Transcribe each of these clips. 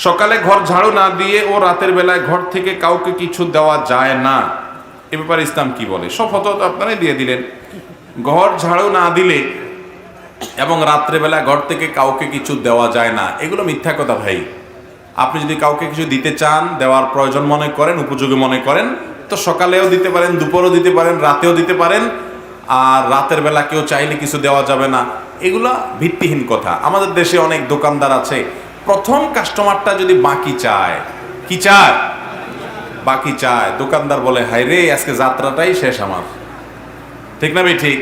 সকালে ঘর ঝাড়ু না দিয়ে ও রাতের বেলায় ঘর থেকে কাউকে কিছু দেওয়া যায় না, এ ব্যাপারে ইসলাম কি বলে? সব ফতোয়া তো আপনারাই দিয়ে দিলেন। ঘর ঝাড়ু না দিলে এবং রাত্রেবেলা ঘর থেকে কাউকে কিছু দেওয়া যায় না, এগুলো মিথ্যা কথা ভাই। আপনি যদি কাউকে কিছু দিতে চান, দেওয়ার প্রয়োজন মনে করেন, উপযোগী মনে করেন, তো সকালেও দিতে পারেন, দুপুরেও দিতে পারেন, রাতেও দিতে পারেন। আর রাতের বেলা কেউ চাইলে কিছু দেওয়া যাবে না, এগুলো ভিত্তিহীন কথা। আমাদের দেশে অনেক দোকানদার আছে, প্রথম কাস্টমারটা যদি বাকি চায়, কি চায়? বাকি চায়। দোকানদার বলে, হায় রে, আজকে যাত্রাটাই শেষ আমার। ঠিক না ভাই? ঠিক।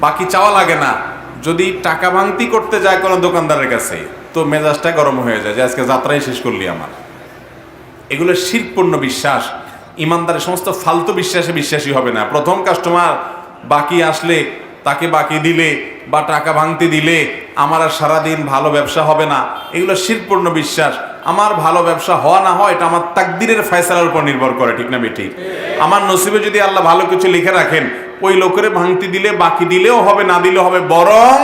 বাকি চাওয়া লাগে না। যদি টাকা ভাঙতি করতে যায় কোনো দোকানদারের কাছে, তো মেজাজটা গরম হয়ে যায় যে আজকে যাত্রাই শেষ করলি আমার। এগুলো শিরকপূর্ণ বিশ্বাস। ইমানদারের সমস্ত ফালতু বিশ্বাসে বিশ্বাসী হবে না। প্রথম কাস্টমার বাকি আসলে তাকে বাকি দিলে বা টাকা ভাঙতি দিলে আমার আর সারাদিন ভালো ব্যবসা হবে না, এগুলো শিরকপূর্ণ বিশ্বাস। আমার ভালো ব্যবসা হওয়া না হয় এটা আমার তাকদীরের ফয়সালার উপর নির্ভর করে। ঠিক না বেঠিক? আমার নসিবে যদি আল্লাহ ভালো কিছু লিখে রাখেন, ওই লোকের ভাঙতি দিলে বাকি দিলেও হবে, না দিলেও হবে। বরং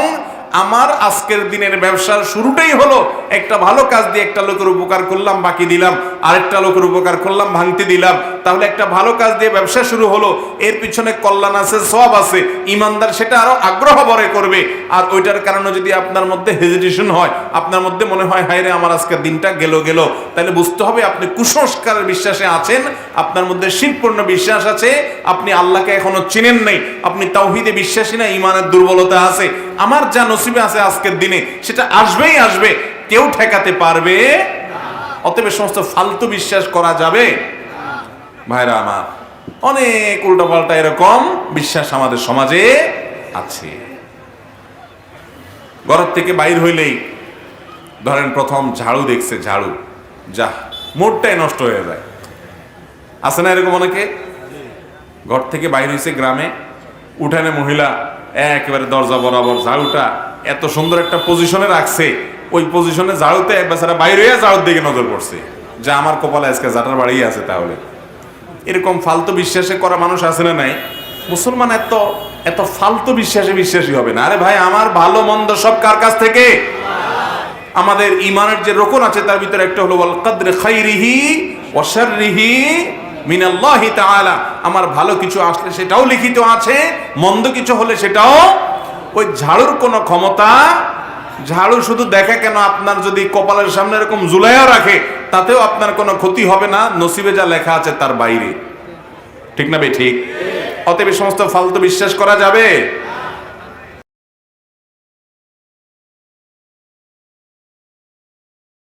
আমার আজকের দিনের ব্যবসার শুরুটাই হলো একটা ভালো কাজ দিয়ে একটা লোকের উপকার করলাম, বাকি দিলাম, আরেকটা লোকের উপকার করলাম, ভাঙতি দিলাম। তাহলে একটা ভালো কাজ দিয়ে ব্যবসা শুরু হলো, এর পিছনে কল্যাণ আছে, সওয়াব আছে। ইমানদার সেটা আরো আগ্রহ ভরে করবে। আর ওইটার কারণে যদি আপনার মধ্যে হেজিটেশন হয়, আপনার মধ্যে মনে হয় হায় রে আমার আজকের দিনটা গেল, তাহলে বুঝতে হবে আপনি কুসংস্কারের বিশ্বাসে আছেন, আপনার মধ্যে শিরকপূর্ণ বিশ্বাস আছে, আপনি আল্লাহকে এখনো চিনেন নাই, আপনি তাওহীদে বিশ্বাসী না, ঈমানের দুর্বলতা আছে। আমার যা নসিবে আছে আজকের দিনে সেটা আসবেই আসবে, কেউ ঠেকাতে পারবে না। অতএব সমস্ত ফালতু বিশ্বাস করা যাবে ভাইরা আমার। অনেক উল্টাপাল্টা এরকম বিশ্বাস আমাদের সমাজে আছে। ঘর থেকে বাইর হইলেই ধরেন প্রথম ঝাড়ু দেখছে, ঝাড়ু, যা মোড়টাই নষ্ট হয়ে যায়। আছে না এরকম অনেকে? ঘর থেকে বাইর হয়েছে গ্রামে, উঠানে মহিলা একেবারে দরজা বরাবর ঝাড়ুটা এত সুন্দর একটা পজিশনে রাখছে, ওই পজিশনে ঝাড়ুতে বেচারা বাইরে হয়ে ঝাড়ুর দিকে নজর পড়ছে, যা আমার কপালে আজকে জাটার বাড়িই আছে। তাহলে এরকম ফালতু বিশ্বাসে করা মানুষ আছে না নাই? মুসলমান এত এত ফালতু বিশ্বাসে বিশ্বাসী হবে না। আরে ভাই, আমার ভালো মন্দ সব কার কাছ থেকে? আমাদের ঈমানের যে রকন আছে তার ভিতরে একটা হলো ওয়াল কদরে খাইরিহি ওয়া শাররিহি মিনাল্লাহি তাআলা। আমার ভালো কিছু আসলে সেটাও লিখিত আছে, মন্দ কিছু হলে সেটাও। ওই ঝাড়ুর কোনো ক্ষমতা, ঝাড়ু শুধু দেখা কেন, আপনার যদি কপালের সামনে এরকম ঝুলাইয়া রাখে তাতেও আপনার কোনো ক্ষতি হবে না, নসিবে যা লেখা আছে তার বাইরে। ঠিক না ভাই? ঠিক। অতএব সমস্ত ফালতু বিশ্বাস করা যাবে?